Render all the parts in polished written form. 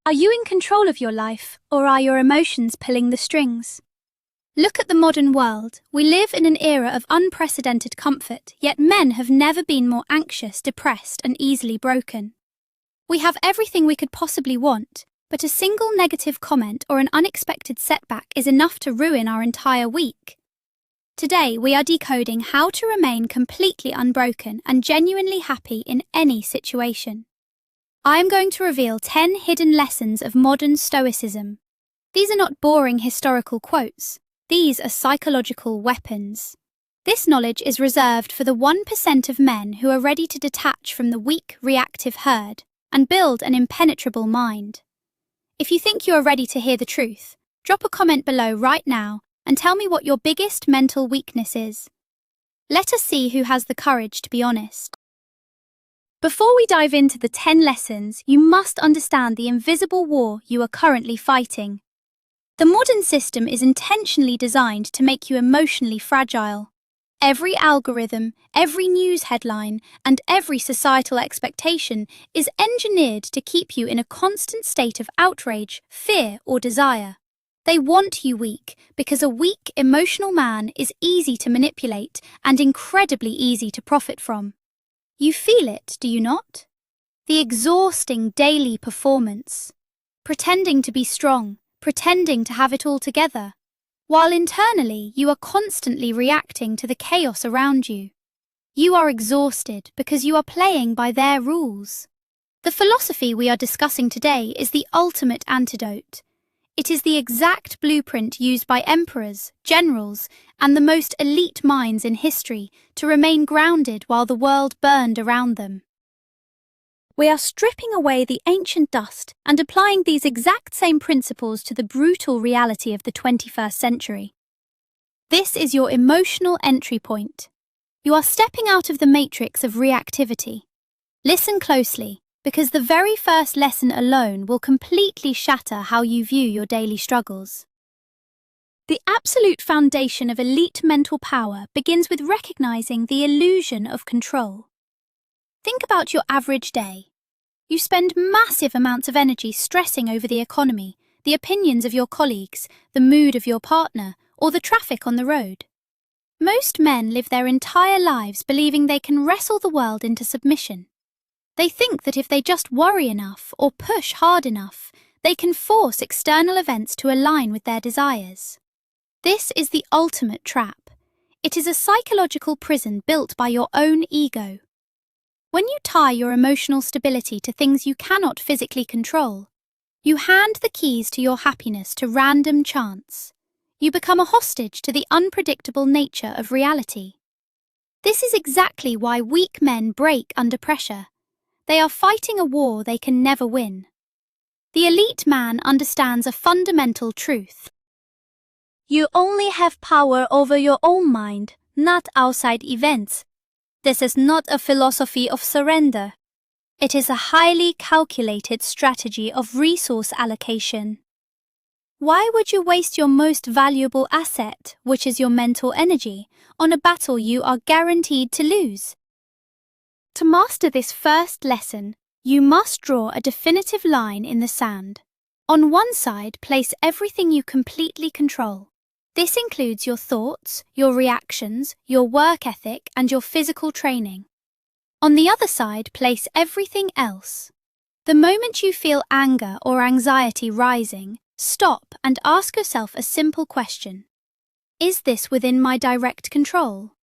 Are you in control of your life, or are your emotions pulling the strings? Look at the modern world. We live in an era of unprecedented comfort, yet men have never been more anxious, depressed, and easily broken. We have everything we could possibly want, but a single negative comment or an unexpected setback is enough to ruin our entire week. Today, we are decoding how to remain completely unbroken and genuinely happy in any situation. I am going to reveal 10 hidden lessons of modern Stoicism. These are not boring historical quotes. These are psychological weapons. This knowledge is reserved for the 1% of men who are ready to detach from the weak, reactive herd and build an impenetrable mind. If you think you are ready to hear the truth, drop a comment below right now and tell me what your biggest mental weakness is. Let us see who has the courage to be honest. Before we dive into the 10 lessons, you must understand the invisible war you are currently fighting. The modern system is intentionally designed to make you emotionally fragile. Every algorithm, every news headline, and every societal expectation is engineered to keep you in a constant state of outrage, fear, or desire. They want you weak because a weak, emotional man is easy to manipulate and incredibly easy to profit from. You feel it, do you not? The exhausting daily performance. Pretending to be strong, pretending to have it all together, while internally you are constantly reacting to the chaos around you. You are exhausted because you are playing by their rules. The philosophy we are discussing today is the ultimate antidote. It is the exact blueprint used by emperors, generals, and the most elite minds in history to remain grounded while the world burned around them. We are stripping away the ancient dust and applying these exact same principles to the brutal reality of the 21st century. This is your emotional entry point. You are stepping out of the matrix of reactivity. Listen closely, because the very first lesson alone will completely shatter how you view your daily struggles. The absolute foundation of elite mental power begins with recognizing the illusion of control. Think about your average day. You spend massive amounts of energy stressing over the economy, the opinions of your colleagues, the mood of your partner, or the traffic on the road. Most men live their entire lives believing they can wrestle the world into submission. They think that if they just worry enough or push hard enough, they can force external events to align with their desires. This is the ultimate trap. It is a psychological prison built by your own ego. When you tie your emotional stability to things you cannot physically control, you hand the keys to your happiness to random chance. You become a hostage to the unpredictable nature of reality. This is exactly why weak men break under pressure. They are fighting a war they can never win. The elite man understands a fundamental truth. You only have power over your own mind, not outside events. This is not a philosophy of surrender. It is a highly calculated strategy of resource allocation. Why would you waste your most valuable asset, which is your mental energy, on a battle you are guaranteed to lose? To master this first lesson, you must draw a definitive line in the sand. On one side, place everything you completely control. This includes your thoughts, your reactions, your work ethic, and your physical training. On the other side, place everything else. The moment you feel anger or anxiety rising, stop and ask yourself a simple question. Is this within my direct control?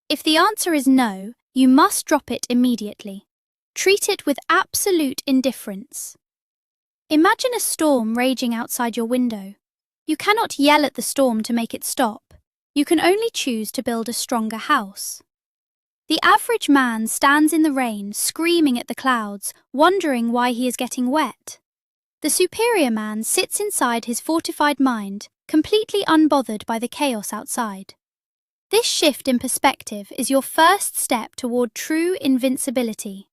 If the answer is no, you must drop it immediately. Treat it with absolute indifference. Imagine a storm raging outside your window. You cannot yell at the storm to make it stop. You can only choose to build a stronger house. The average man stands in the rain, screaming at the clouds, wondering why he is getting wet. The superior man sits inside his fortified mind, completely unbothered by the chaos outside. This shift in perspective is your first step toward true invincibility.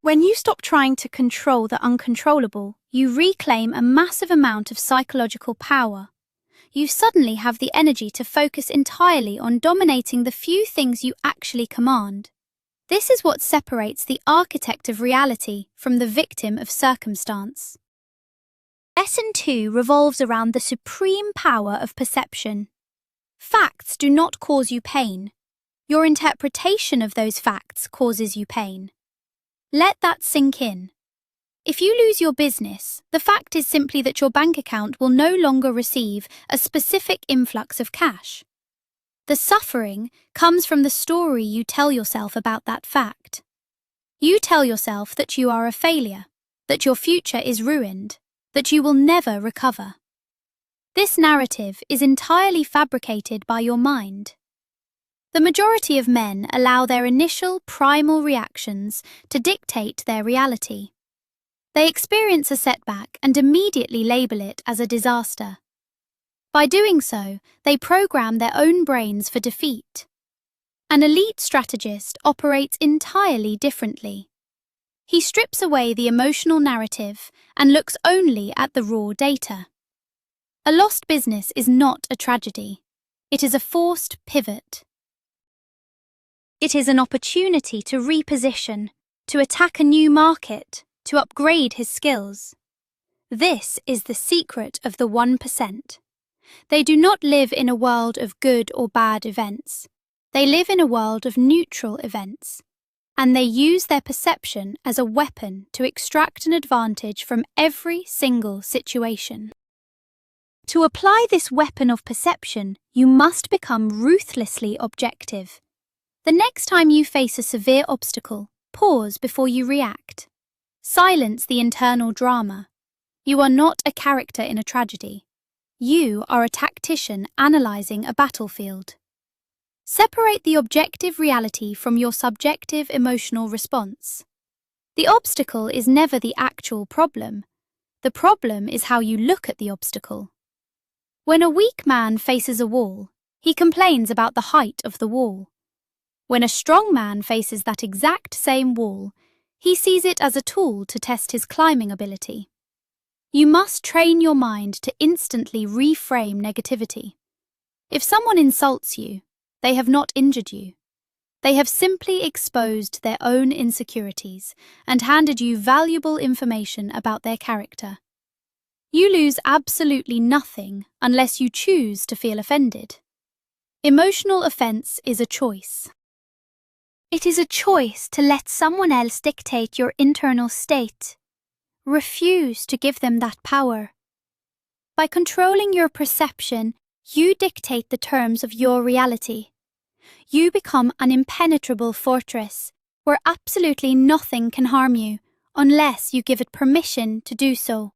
When you stop trying to control the uncontrollable, you reclaim a massive amount of psychological power. You suddenly have the energy to focus entirely on dominating the few things you actually command. This is what separates the architect of reality from the victim of circumstance. Lesson 2 revolves around the supreme power of perception. Facts do not cause you pain. Your interpretation of those facts causes you pain. Let that sink in. If you lose your business, the fact is simply that your bank account will no longer receive a specific influx of cash. The suffering comes from the story you tell yourself about that fact. You tell yourself that you are a failure, that your future is ruined, that you will never recover. This narrative is entirely fabricated by your mind. The majority of men allow their initial primal reactions to dictate their reality. They experience a setback and immediately label it as a disaster. By doing so, they program their own brains for defeat. An elite strategist operates entirely differently. He strips away the emotional narrative and looks only at the raw data. A lost business is not a tragedy. It is a forced pivot. It is an opportunity to reposition, to attack a new market, to upgrade his skills. This is the secret of the 1%. They do not live in a world of good or bad events. They live in a world of neutral events, and they use their perception as a weapon to extract an advantage from every single situation. To apply this weapon of perception, you must become ruthlessly objective. The next time you face a severe obstacle, pause before you react. Silence the internal drama. You are not a character in a tragedy. You are a tactician analyzing a battlefield. Separate the objective reality from your subjective emotional response. The obstacle is never the actual problem. The problem is how you look at the obstacle. When a weak man faces a wall, he complains about the height of the wall. When a strong man faces that exact same wall, he sees it as a tool to test his climbing ability. You must train your mind to instantly reframe negativity. If someone insults you, they have not injured you. They have simply exposed their own insecurities and handed you valuable information about their character. You lose absolutely nothing unless you choose to feel offended. Emotional offense is a choice. It is a choice to let someone else dictate your internal state. Refuse to give them that power. By controlling your perception, you dictate the terms of your reality. You become an impenetrable fortress where absolutely nothing can harm you unless you give it permission to do so.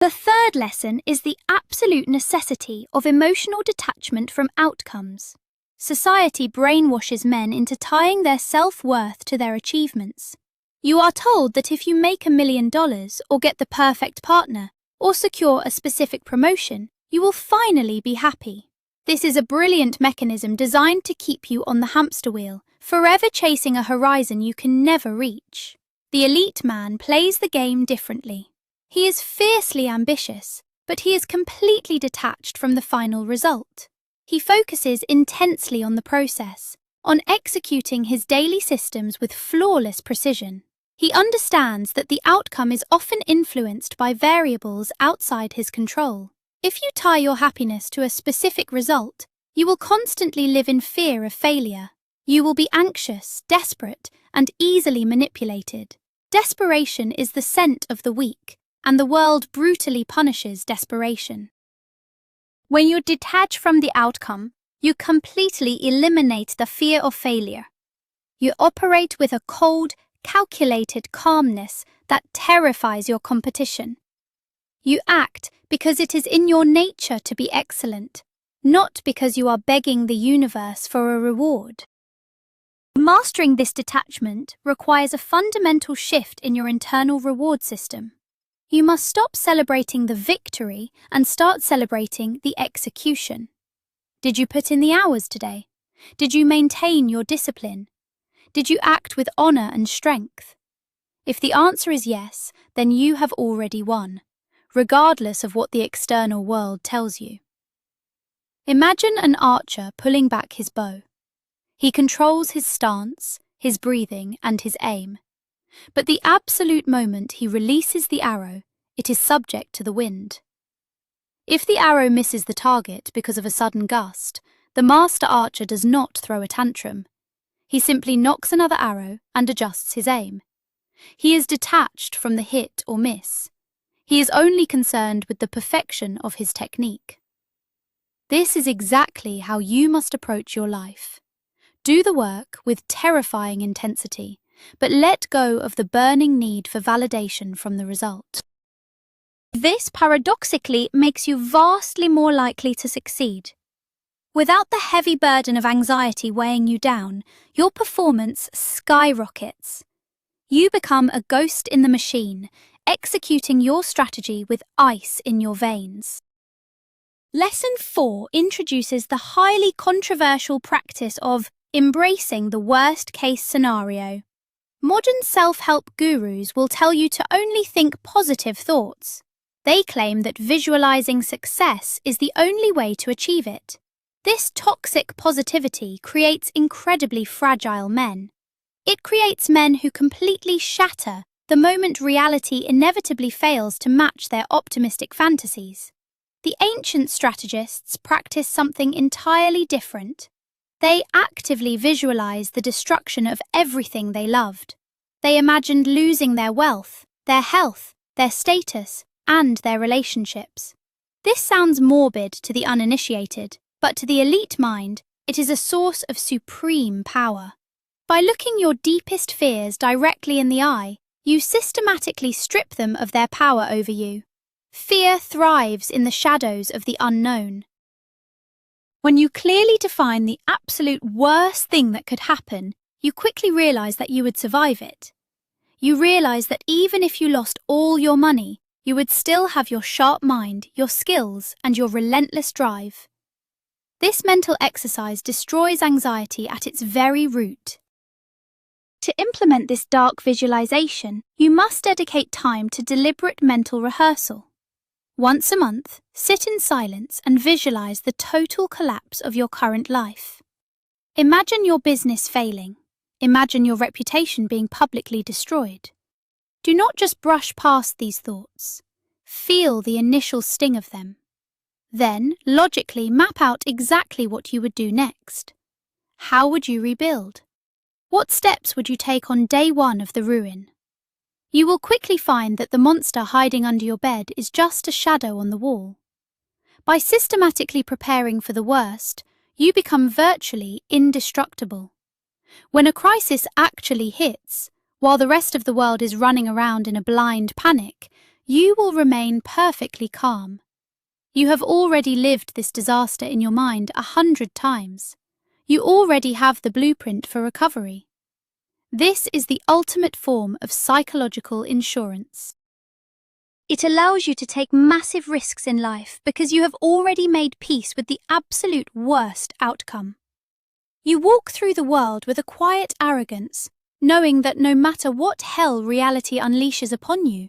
The third lesson is the absolute necessity of emotional detachment from outcomes. Society brainwashes men into tying their self-worth to their achievements. You are told that if you make $1 million or get the perfect partner or secure a specific promotion, you will finally be happy. This is a brilliant mechanism designed to keep you on the hamster wheel, forever chasing a horizon you can never reach. The elite man plays the game differently. He is fiercely ambitious, but he is completely detached from the final result. He focuses intensely on the process, on executing his daily systems with flawless precision. He understands that the outcome is often influenced by variables outside his control. If you tie your happiness to a specific result, you will constantly live in fear of failure. You will be anxious, desperate, and easily manipulated. Desperation is the scent of the weak, and the world brutally punishes desperation. When you detach from the outcome, you completely eliminate the fear of failure. You operate with a cold, calculated calmness that terrifies your competition. You act because it is in your nature to be excellent, not because you are begging the universe for a reward. Mastering this detachment requires a fundamental shift in your internal reward system. You must stop celebrating the victory and start celebrating the execution. Did you put in the hours today? Did you maintain your discipline? Did you act with honor and strength? If the answer is yes, then you have already won, regardless of what the external world tells you. Imagine an archer pulling back his bow. He controls his stance, his breathing, and his aim. But the absolute moment he releases the arrow, it is subject to the wind. If the arrow misses the target because of a sudden gust, the master archer does not throw a tantrum. He simply knocks another arrow and adjusts his aim. He is detached from the hit or miss. He is only concerned with the perfection of his technique. This is exactly how you must approach your life. Do the work with terrifying intensity, but let go of the burning need for validation from the result. This paradoxically makes you vastly more likely to succeed. Without the heavy burden of anxiety weighing you down, your performance skyrockets. You become a ghost in the machine, executing your strategy with ice in your veins. Lesson 4 introduces the highly controversial practice of embracing the worst-case scenario. Modern self-help gurus will tell you to only think positive thoughts. They claim that visualizing success is the only way to achieve it. This toxic positivity creates incredibly fragile men. It creates men who completely shatter the moment reality inevitably fails to match their optimistic fantasies. The ancient strategists practice something entirely different. They actively visualized the destruction of everything they loved. They imagined losing their wealth, their health, their status, and their relationships. This sounds morbid to the uninitiated, but to the elite mind, it is a source of supreme power. By looking your deepest fears directly in the eye, you systematically strip them of their power over you. Fear thrives in the shadows of the unknown. When you clearly define the absolute worst thing that could happen, you quickly realize that you would survive it. You realize that even if you lost all your money, you would still have your sharp mind, your skills, and your relentless drive. This mental exercise destroys anxiety at its very root. To implement this dark visualization, you must dedicate time to deliberate mental rehearsal. Once a month, sit in silence and visualize the total collapse of your current life. Imagine your business failing. Imagine your reputation being publicly destroyed. Do not just brush past these thoughts. Feel the initial sting of them. Then, logically map out exactly what you would do next. How would you rebuild? What steps would you take on day one of the ruin? You will quickly find that the monster hiding under your bed is just a shadow on the wall. By systematically preparing for the worst, you become virtually indestructible. When a crisis actually hits, while the rest of the world is running around in a blind panic, you will remain perfectly calm. You have already lived this disaster in your mind 100 times. You already have the blueprint for recovery. This is the ultimate form of psychological insurance. It allows you to take massive risks in life because you have already made peace with the absolute worst outcome. You walk through the world with a quiet arrogance, knowing that no matter what hell reality unleashes upon you,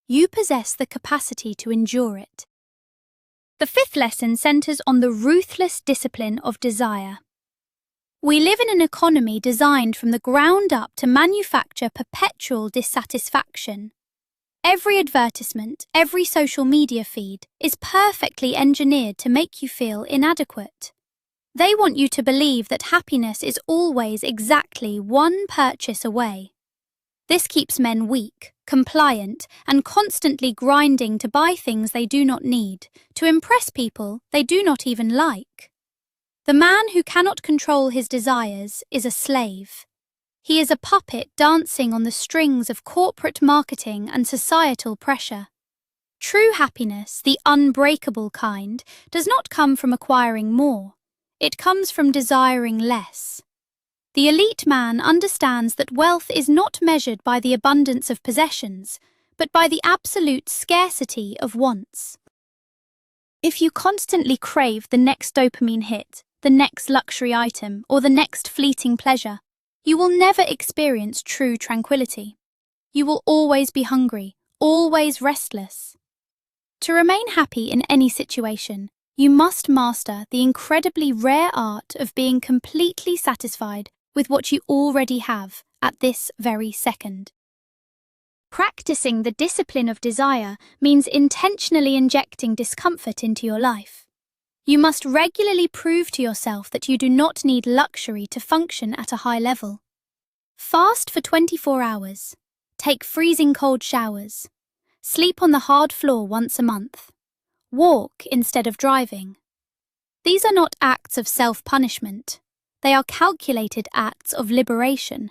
you possess the capacity to endure it. The 5th lesson centers on the ruthless discipline of desire. We live in an economy designed from the ground up to manufacture perpetual dissatisfaction. Every advertisement, every social media feed is perfectly engineered to make you feel inadequate. They want you to believe that happiness is always exactly one purchase away. This keeps men weak, compliant, and constantly grinding to buy things they do not need, to impress people they do not even like. The man who cannot control his desires is a slave. He is a puppet dancing on the strings of corporate marketing and societal pressure. True happiness, the unbreakable kind, does not come from acquiring more. It comes from desiring less. The elite man understands that wealth is not measured by the abundance of possessions, but by the absolute scarcity of wants. If you constantly crave the next dopamine hit, the next luxury item, or the next fleeting pleasure, you will never experience true tranquility. You will always be hungry, always restless. To remain happy in any situation, you must master the incredibly rare art of being completely satisfied with what you already have at this very second. Practicing the discipline of desire means intentionally injecting discomfort into your life. You must regularly prove to yourself that you do not need luxury to function at a high level. Fast for 24 hours. Take freezing cold showers. Sleep on the hard floor once a month. Walk instead of driving. These are not acts of self-punishment. They are calculated acts of liberation.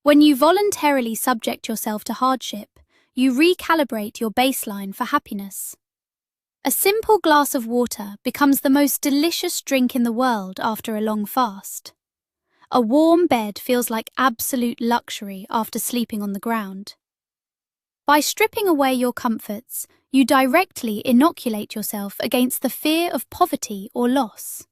When you voluntarily subject yourself to hardship, you recalibrate your baseline for happiness. A simple glass of water becomes the most delicious drink in the world after a long fast. A warm bed feels like absolute luxury after sleeping on the ground. By stripping away your comforts, you directly inoculate yourself against the fear of poverty or loss.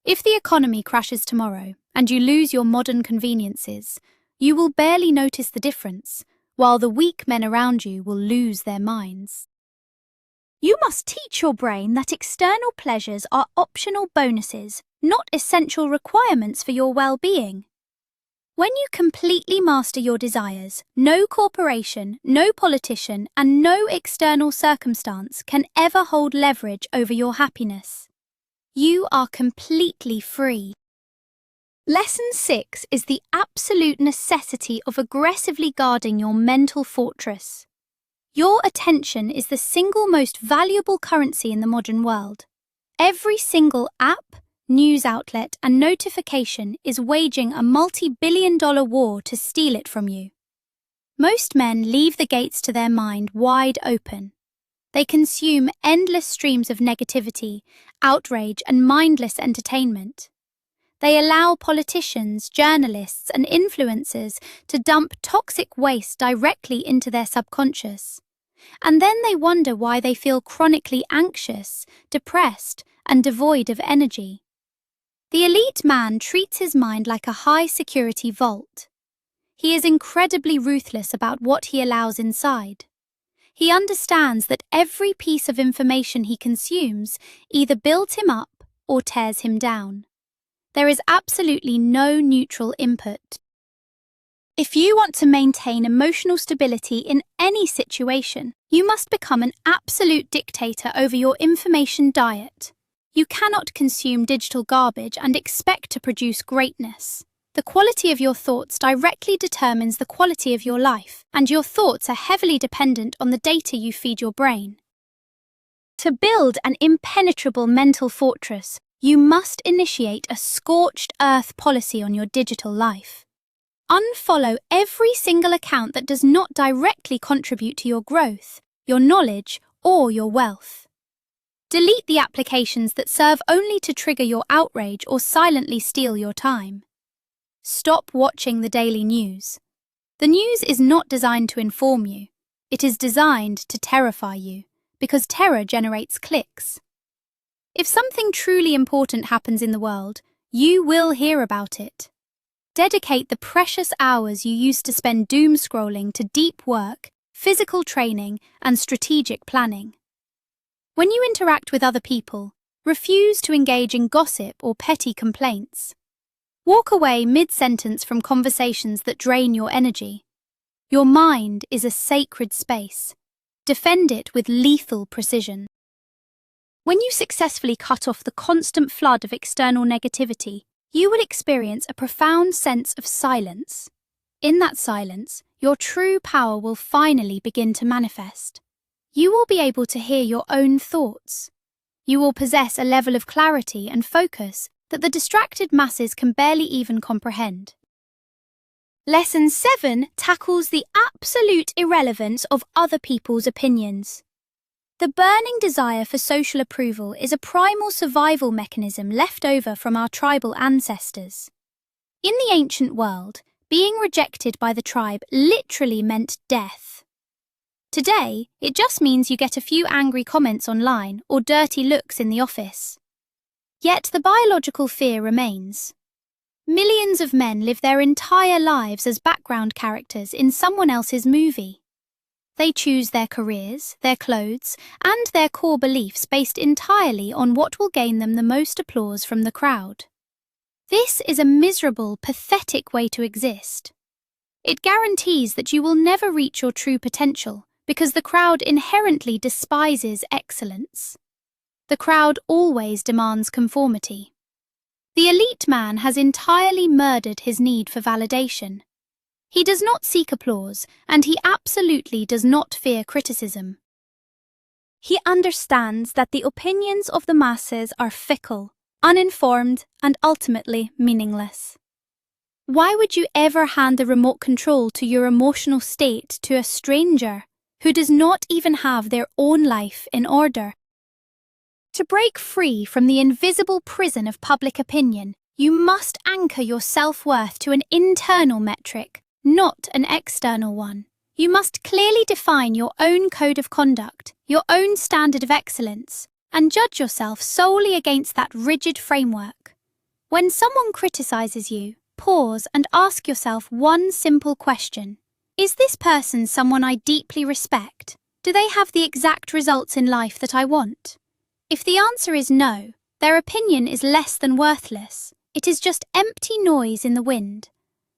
If the economy crashes tomorrow and you lose your modern conveniences, you will barely notice the difference, while the weak men around you will lose their minds. You must teach your brain that external pleasures are optional bonuses, not essential requirements for your well-being. When you completely master your desires, no corporation, no politician, and no external circumstance can ever hold leverage over your happiness. You are completely free. Lesson 6 is the absolute necessity of aggressively guarding your mental fortress. Your attention is the single most valuable currency in the modern world. Every single app, news outlet, and notification is waging a multi-billion-dollar war to steal it from you. Most men leave the gates to their mind wide open. They consume endless streams of negativity, outrage, and mindless entertainment. They allow politicians, journalists, and influencers to dump toxic waste directly into their subconscious. And then they wonder why they feel chronically anxious, depressed, and devoid of energy. The elite man treats his mind like a high-security vault. He is incredibly ruthless about what he allows inside. He understands that every piece of information he consumes either builds him up or tears him down. There is absolutely no neutral input. If you want to maintain emotional stability in any situation, you must become an absolute dictator over your information diet. You cannot consume digital garbage and expect to produce greatness. The quality of your thoughts directly determines the quality of your life, and your thoughts are heavily dependent on the data you feed your brain. To build an impenetrable mental fortress, you must initiate a scorched earth policy on your digital life. Unfollow every single account that does not directly contribute to your growth, your knowledge, or your wealth. Delete the applications that serve only to trigger your outrage or silently steal your time. Stop watching the daily news. The news is not designed to inform you. It is designed to terrify you, because terror generates clicks. If something truly important happens in the world, you will hear about it. Dedicate the precious hours you used to spend doom scrolling to deep work, physical training, and strategic planning. When you interact with other people, refuse to engage in gossip or petty complaints. Walk away mid-sentence from conversations that drain your energy. Your mind is a sacred space. Defend it with lethal precision. When you successfully cut off the constant flood of external negativity, you will experience a profound sense of silence. In that silence, your true power will finally begin to manifest. You will be able to hear your own thoughts. You will possess a level of clarity and focus that the distracted masses can barely even comprehend. Lesson 7 tackles the absolute irrelevance of other people's opinions. The burning desire for social approval is a primal survival mechanism left over from our tribal ancestors. In the ancient world, being rejected by the tribe literally meant death. Today, it just means you get a few angry comments online or dirty looks in the office. Yet the biological fear remains. Millions of men live their entire lives as background characters in someone else's movie. They choose their careers, their clothes, and their core beliefs based entirely on what will gain them the most applause from the crowd. This is a miserable, pathetic way to exist. It guarantees that you will never reach your true potential because the crowd inherently despises excellence. The crowd always demands conformity. The elite man has entirely murdered his need for validation. He does not seek applause, and he absolutely does not fear criticism. He understands that the opinions of the masses are fickle, uninformed, and ultimately meaningless. Why would you ever hand the remote control to your emotional state to a stranger who does not even have their own life in order? To break free from the invisible prison of public opinion, you must anchor your self-worth to an internal metric, not an external one. You must clearly define your own code of conduct, your own standard of excellence, and judge yourself solely against that rigid framework. When someone criticizes you, pause and ask yourself one simple question. Is this person someone I deeply respect? Do they have the exact results in life that I want? If the answer is no, their opinion is less than worthless. It is just empty noise in the wind.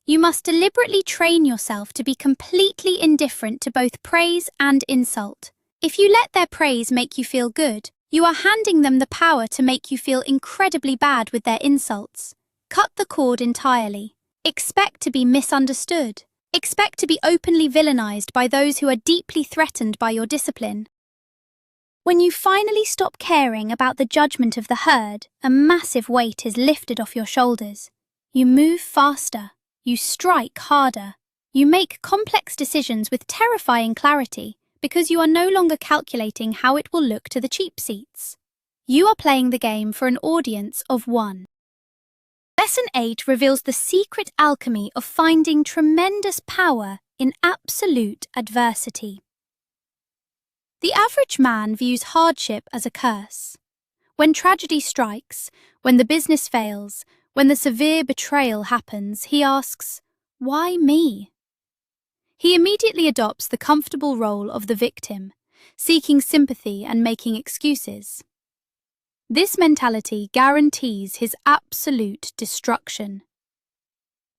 You must deliberately train yourself to be completely indifferent to both praise and insult. If you let their praise make you feel good, you are handing them the power to make you feel incredibly bad with their insults. Cut the cord entirely. Expect to be misunderstood. Expect to be openly villainized by those who are deeply threatened by your discipline. When you finally stop caring about the judgment of the herd, a massive weight is lifted off your shoulders. You move faster. You strike harder. You make complex decisions with terrifying clarity because you are no longer calculating how it will look to the cheap seats. You are playing the game for an audience of one. Lesson 8 reveals the secret alchemy of finding tremendous power in absolute adversity. The average man views hardship as a curse. When tragedy strikes, when the business fails, when the severe betrayal happens, he asks, "Why me?" He immediately adopts the comfortable role of the victim, seeking sympathy and making excuses. This mentality guarantees his absolute destruction.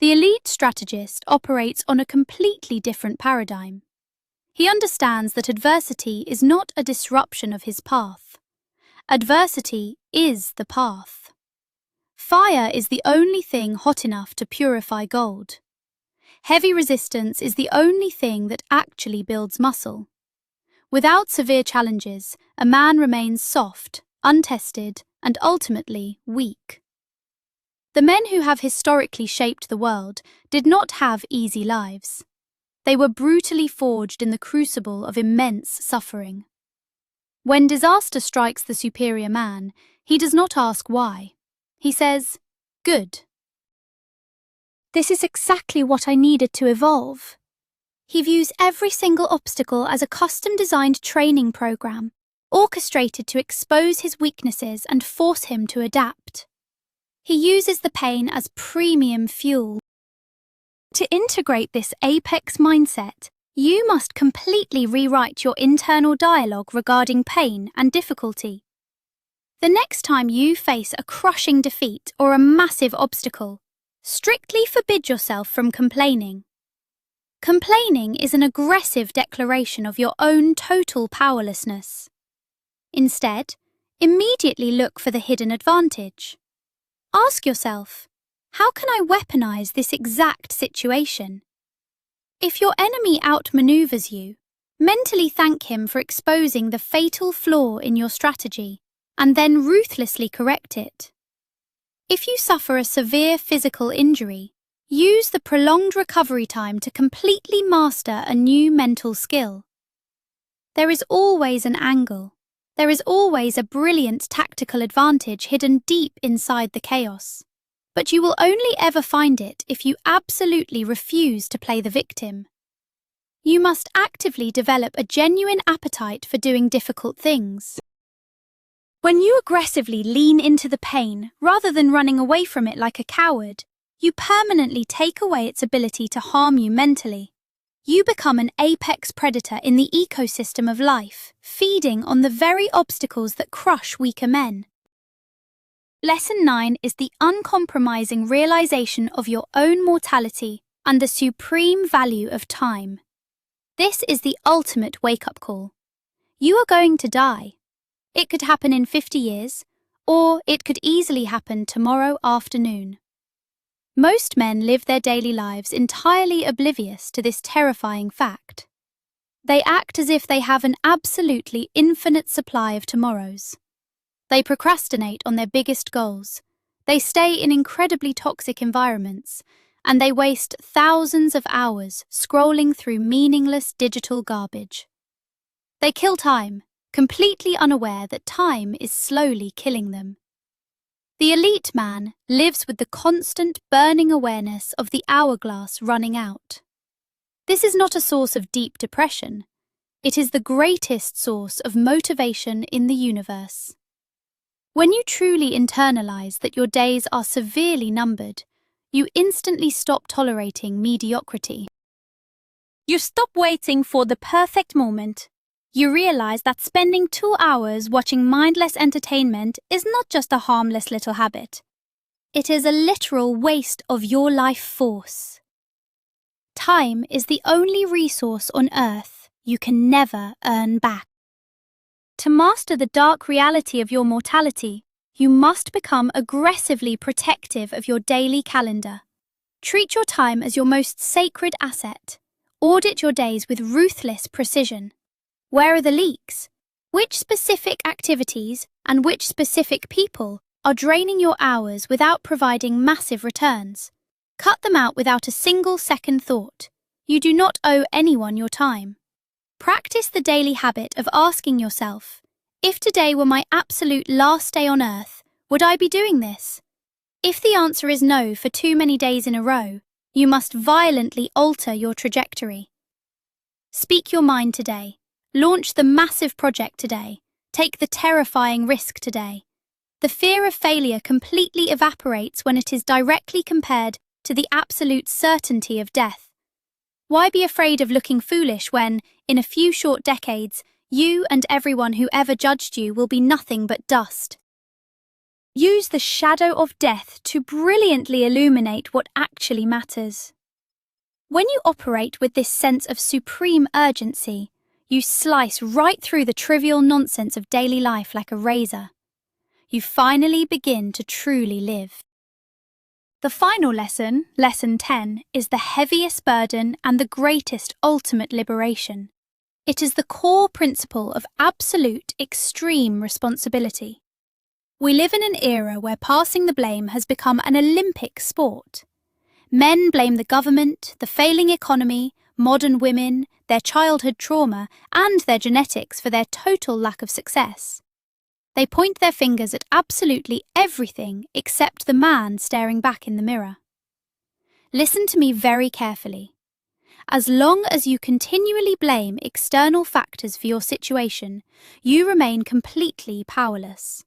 The elite strategist operates on a completely different paradigm. He understands that adversity is not a disruption of his path. Adversity is the path. Fire is the only thing hot enough to purify gold. Heavy resistance is the only thing that actually builds muscle. Without severe challenges, a man remains soft, untested, and ultimately weak. The men who have historically shaped the world did not have easy lives. They were brutally forged in the crucible of immense suffering. When disaster strikes the superior man, he does not ask why. He says, "Good. This is exactly what I needed to evolve." He views every single obstacle as a custom-designed training program, orchestrated to expose his weaknesses and force him to adapt. He uses the pain as premium fuel. To integrate this apex mindset, you must completely rewrite your internal dialogue regarding pain and difficulty. The next time you face a crushing defeat or a massive obstacle, strictly forbid yourself from complaining. Complaining is an aggressive declaration of your own total powerlessness. Instead, immediately look for the hidden advantage. Ask yourself, how can I weaponize this exact situation? If your enemy outmaneuvers you, mentally thank him for exposing the fatal flaw in your strategy, and then ruthlessly correct it. If you suffer a severe physical injury, use the prolonged recovery time to completely master a new mental skill. There is always an angle. There is always a brilliant tactical advantage hidden deep inside the chaos. But you will only ever find it if you absolutely refuse to play the victim. You must actively develop a genuine appetite for doing difficult things. When you aggressively lean into the pain rather than running away from it like a coward, you permanently take away its ability to harm you mentally. You become an apex predator in the ecosystem of life, feeding on the very obstacles that crush weaker men. Lesson 9 is the uncompromising realization of your own mortality and the supreme value of time. This is the ultimate wake-up call. You are going to die. It could happen in 50 years, or it could easily happen tomorrow afternoon. Most men live their daily lives entirely oblivious to this terrifying fact. They act as if they have an absolutely infinite supply of tomorrows. They procrastinate on their biggest goals. They stay in incredibly toxic environments, and they waste thousands of hours scrolling through meaningless digital garbage. They kill time, completely unaware that time is slowly killing them. The elite man lives with the constant burning awareness of the hourglass running out. This is not a source of deep depression. It is the greatest source of motivation in the universe. When you truly internalize that your days are severely numbered, you instantly stop tolerating mediocrity. You stop waiting for the perfect moment. You realize that spending 2 hours watching mindless entertainment is not just a harmless little habit. It is a literal waste of your life force. Time is the only resource on earth you can never earn back. To master the dark reality of your mortality, you must become aggressively protective of your daily calendar. Treat your time as your most sacred asset. Audit your days with ruthless precision. Where are the leaks? Which specific activities and which specific people are draining your hours without providing massive returns? Cut them out without a single second thought. You do not owe anyone your time. Practice the daily habit of asking yourself, if today were my absolute last day on earth, would I be doing this? If the answer is no for too many days in a row, you must violently alter your trajectory. Speak your mind today. Launch the massive project today. Take the terrifying risk today. The fear of failure completely evaporates when it is directly compared to the absolute certainty of death. Why be afraid of looking foolish when, in a few short decades, you and everyone who ever judged you will be nothing but dust? Use the shadow of death to brilliantly illuminate what actually matters. When you operate with this sense of supreme urgency, you slice right through the trivial nonsense of daily life like a razor. You finally begin to truly live. The final lesson, Lesson 10, is the heaviest burden and the greatest ultimate liberation. It is the core principle of absolute extreme responsibility. We live in an era where passing the blame has become an Olympic sport. Men blame the government, the failing economy, modern women, their childhood trauma, and their genetics for their total lack of success. They point their fingers at absolutely everything except the man staring back in the mirror. Listen to me very carefully. As long as you continually blame external factors for your situation, you remain completely powerless.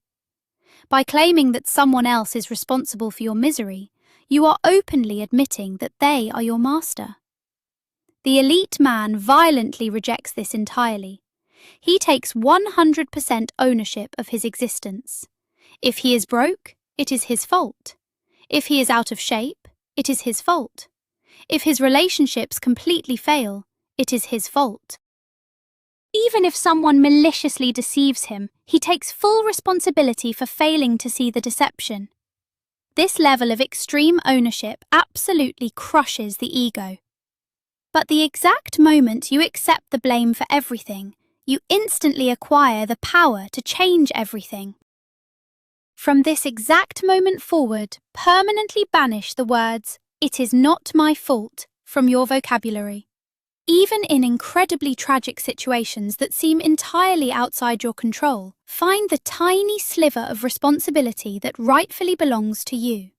By claiming that someone else is responsible for your misery, you are openly admitting that they are your master. The elite man violently rejects this entirely. He takes 100% ownership of his existence. If he is broke, it is his fault. If he is out of shape, it is his fault. If his relationships completely fail, it is his fault. Even if someone maliciously deceives him, he takes full responsibility for failing to see the deception. This level of extreme ownership absolutely crushes the ego. But the exact moment you accept the blame for everything, you instantly acquire the power to change everything. From this exact moment forward, permanently banish the words, "It is not my fault," from your vocabulary. Even in incredibly tragic situations that seem entirely outside your control, find the tiny sliver of responsibility that rightfully belongs to you.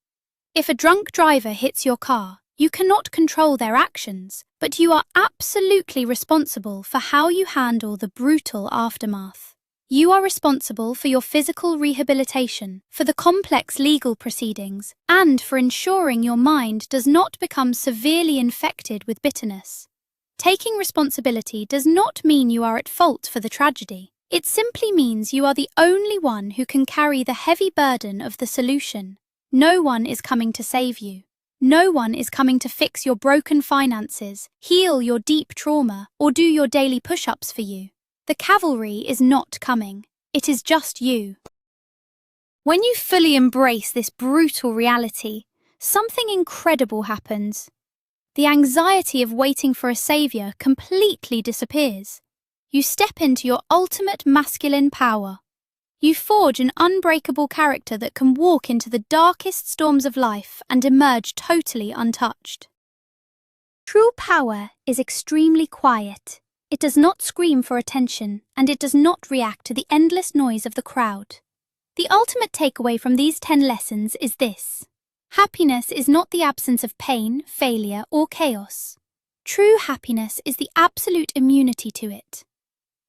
If a drunk driver hits your car, you cannot control their actions, but you are absolutely responsible for how you handle the brutal aftermath. You are responsible for your physical rehabilitation, for the complex legal proceedings, and for ensuring your mind does not become severely infected with bitterness. Taking responsibility does not mean you are at fault for the tragedy. It simply means you are the only one who can carry the heavy burden of the solution. No one is coming to save you. No one is coming to fix your broken finances, heal your deep trauma, or do your daily push-ups for you. The cavalry is not coming. It is just you. When you fully embrace this brutal reality, something incredible happens. The anxiety of waiting for a savior completely disappears. You step into your ultimate masculine power. You forge an unbreakable character that can walk into the darkest storms of life and emerge totally untouched. True power is extremely quiet. It does not scream for attention, and it does not react to the endless noise of the crowd. The ultimate takeaway from these 10 lessons is this: happiness is not the absence of pain, failure, or chaos. True happiness is the absolute immunity to it.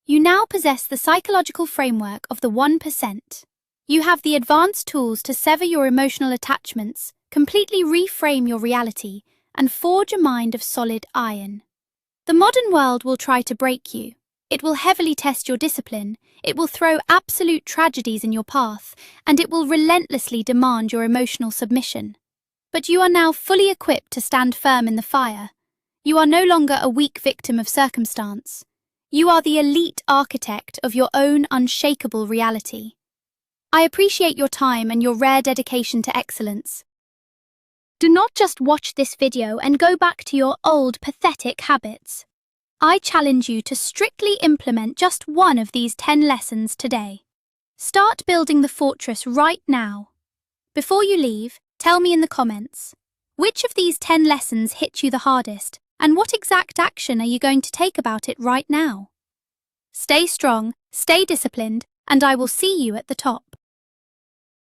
You now possess the psychological framework of the 1%. You have the advanced tools to sever your emotional attachments, completely reframe your reality, and forge a mind of solid iron. The modern world will try to break you. It will heavily test your discipline, it will throw absolute tragedies in your path, and it will relentlessly demand your emotional submission. But you are now fully equipped to stand firm in the fire. You are no longer a weak victim of circumstance. You are the elite architect of your own unshakable reality. I appreciate your time and your rare dedication to excellence. Do not just watch this video and go back to your old, pathetic habits. I challenge you to strictly implement just one of these 10 lessons today. Start building the fortress right now. Before you leave, tell me in the comments, which of these 10 lessons hit you the hardest, and what exact action are you going to take about it right now? Stay strong, stay disciplined, and I will see you at the top.